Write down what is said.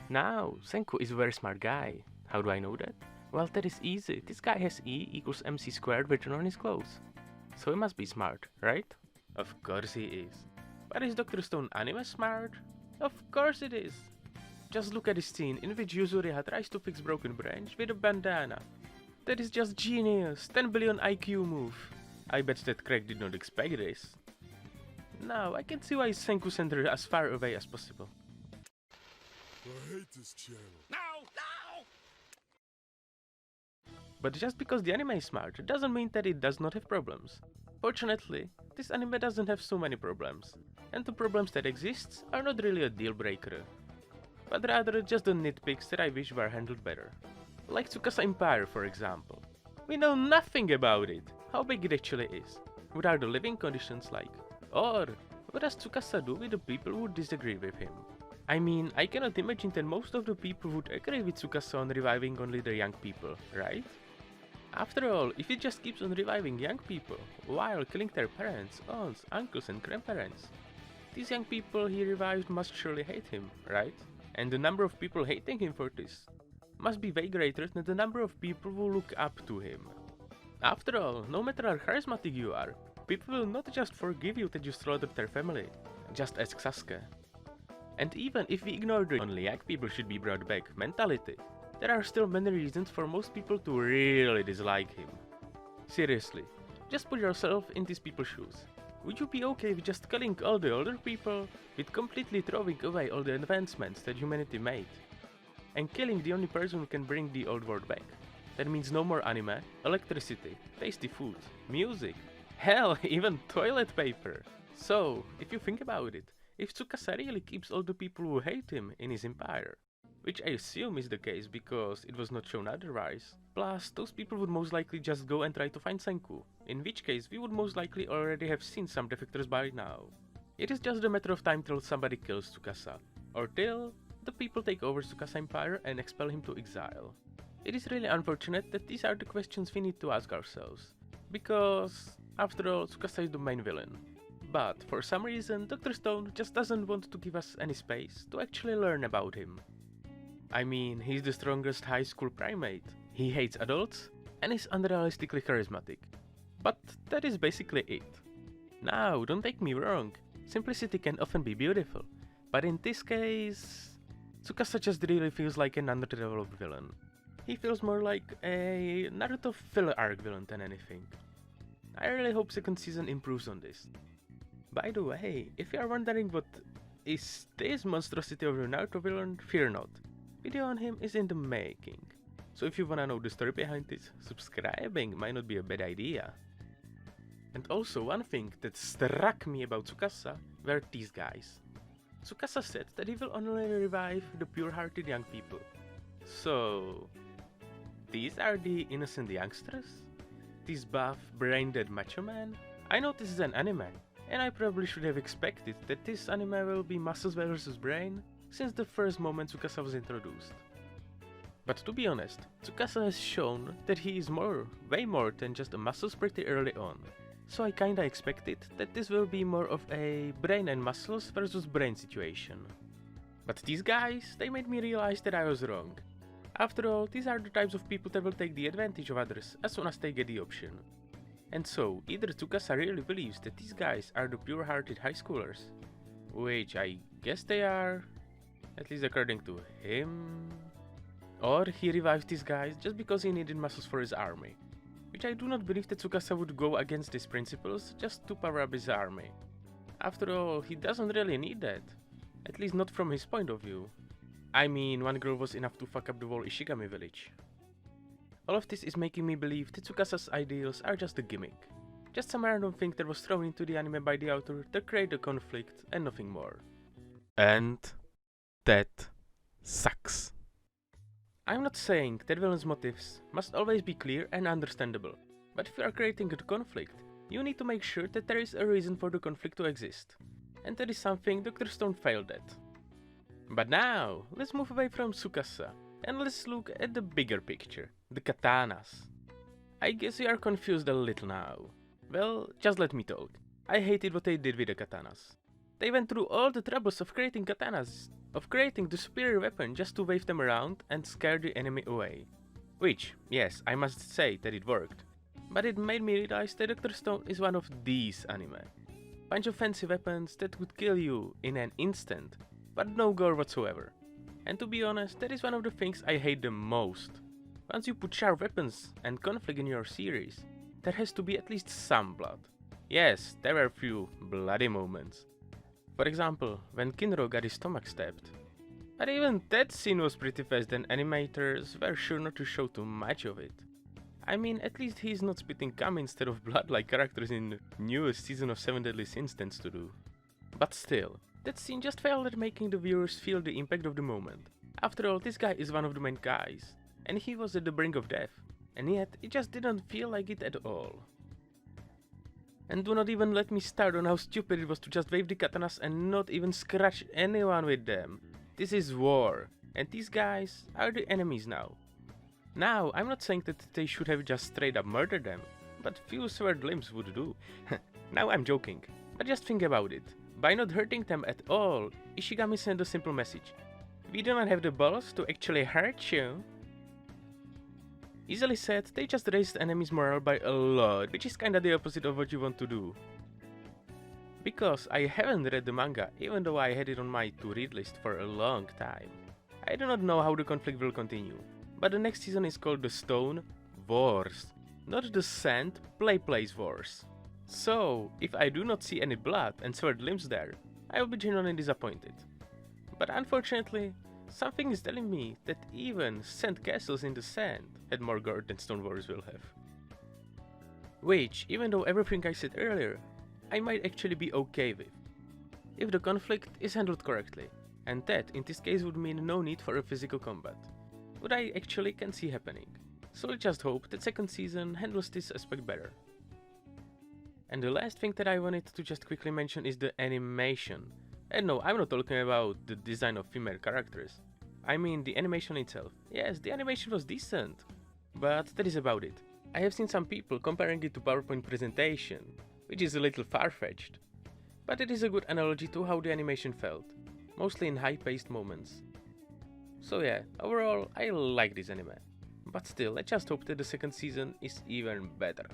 Now, Senku is a very smart guy. How do I know that? Well, that is easy. This guy has E equals MC squared written on his clothes. So he must be smart, right? Of course he is. But is Dr. Stone anime smart? Of course it is. Just look at the scene in which Yuzuriha tries to fix broken branch with a bandana. That is just genius, 10 billion IQ move. I bet that Craig did not expect this. Now, I can see why Senku sent her as far away as possible. I hate this channel. No! No! But just because the anime is smart doesn't mean that it does not have problems. Fortunately, this anime doesn't have so many problems, and the problems that exist are not really a deal breaker, but rather just the nitpicks that I wish were handled better. Like Tsukasa Empire, for example. We know nothing about it, how big it actually is. What are the living conditions like? Or, what does Tsukasa do with the people who disagree with him? I mean, I cannot imagine that most of the people would agree with Tsukasa on reviving only the young people, right? After all, if he just keeps on reviving young people, while killing their parents, aunts, uncles and grandparents, these young people he revived must surely hate him, right? And the number of people hating him for this must be way greater than the number of people who look up to him. After all, no matter how charismatic you are, people will not just forgive you that you slaughtered their family. Just ask Sasuke. And even if we ignore the only young people should be brought back mentality, there are still many reasons for most people to really dislike him. Seriously, just put yourself in these people's shoes. Would you be okay with just killing all the older people, with completely throwing away all the advancements that humanity made? And killing the only person who can bring the old world back? That means no more anime, electricity, tasty food, music, hell, even toilet paper. So, if you think about it, if Tsukasa really keeps all the people who hate him in his empire, which I assume is the case because it was not shown otherwise, plus those people would most likely just go and try to find Senku, in which case we would most likely already have seen some defectors by now. It is just a matter of time till somebody kills Tsukasa, or till the people take over Tsukasa Empire and expel him to exile. It is really unfortunate that these are the questions we need to ask ourselves, because after all Tsukasa is the main villain. But for some reason Dr. Stone just doesn't want to give us any space to actually learn about him. I mean, he's the strongest high school primate, he hates adults, and is unrealistically charismatic. But that is basically it. Now, don't take me wrong, simplicity can often be beautiful, but in this case, Tsukasa just really feels like an underdeveloped villain. He feels more like a Naruto filler arc villain than anything. I really hope second season improves on this. By the way, if you are wondering what is this monstrosity of a Naruto villain, fear not. Video on him is in the making. So if you wanna know the story behind this, subscribing might not be a bad idea. And also one thing that struck me about Tsukasa were these guys. Tsukasa said that he will only revive the pure-hearted young people. So, these are the innocent youngsters? These buff, brain-dead macho men? I know this is an anime, and I probably should have expected that this anime will be muscles versus brain since the first moment Tsukasa was introduced. But to be honest, Tsukasa has shown that he is way more than just a muscles pretty early on. So I kinda expected that this will be more of a brain and muscles versus brain situation. But these guys, they made me realize that I was wrong. After all, these are the types of people that will take the advantage of others as soon as they get the option. And so, either Tsukasa really believes that these guys are the pure-hearted high schoolers, which I guess they are, at least according to him, or he revived these guys just because he needed muscles for his army, which I do not believe that Tsukasa would go against these principles just to power up his army. After all, he doesn't really need that, at least not from his point of view. I mean, one girl was enough to fuck up the whole Ishigami village. All of this is making me believe that Tsukasa's ideals are just a gimmick, just some random thing that was thrown into the anime by the author to create a conflict and nothing more. And that sucks. I'm not saying that villains' motives must always be clear and understandable, but if you are creating a conflict, you need to make sure that there is a reason for the conflict to exist, and that is something Dr. Stone failed at. But now, let's move away from Tsukasa, and let's look at the bigger picture, the katanas. I guess you are confused a little now. Well, just let me talk. I hated what they did with the katanas. They went through all the troubles of creating katanas of creating the superior weapon just to wave them around and scare the enemy away. Which, yes, I must say that it worked. But it made me realize that Dr. Stone is one of these anime. Bunch of fancy weapons that would kill you in an instant, but no gore whatsoever. And to be honest, that is one of the things I hate the most. Once you put sharp weapons and conflict in your series, there has to be at least some blood. Yes, there were a few bloody moments. For example, when Kinro got his stomach stabbed. But even that scene was pretty fast and animators were sure not to show too much of it. I mean, at least he's not spitting cum instead of blood like characters in the newest season of 7 Deadly Sins tends to do. But still, that scene just failed at making the viewers feel the impact of the moment. After all, this guy is one of the main guys, and he was at the brink of death, and yet it just didn't feel like it at all. And do not even let me start on how stupid it was to just wave the katanas and not even scratch anyone with them. This is war, and these guys are the enemies now. Now, I'm not saying that they should have just straight up murdered them, but few severed limbs would do. Now I'm joking, but just think about it. By not hurting them at all, Ishigami sent a simple message. We do not have the balls to actually hurt you. Easily said, they just raised enemies' morale by a lot, which is kinda the opposite of what you want to do. Because I haven't read the manga, even though I had it on my to-read list for a long time. I do not know how the conflict will continue, but the next season is called the Stone Wars, not the Sand Place Wars. So, if I do not see any blood and severed limbs there, I will be genuinely disappointed. But unfortunately, something is telling me that even sand castles in the sand had more gore than Stone Wars will have. Which, even though everything I said earlier, I might actually be okay with, if the conflict is handled correctly, and that in this case would mean no need for a physical combat, what I actually can see happening. So let's just hope that second season handles this aspect better. And the last thing that I wanted to just quickly mention is the animation. And no, I'm not talking about the design of female characters. I mean the animation itself. Yes, the animation was decent, but that is about it. I have seen some people comparing it to PowerPoint presentation, which is a little far-fetched. But it is a good analogy to how the animation felt, mostly in high-paced moments. So yeah, overall I like this anime. But still, let's just hope that the second season is even better.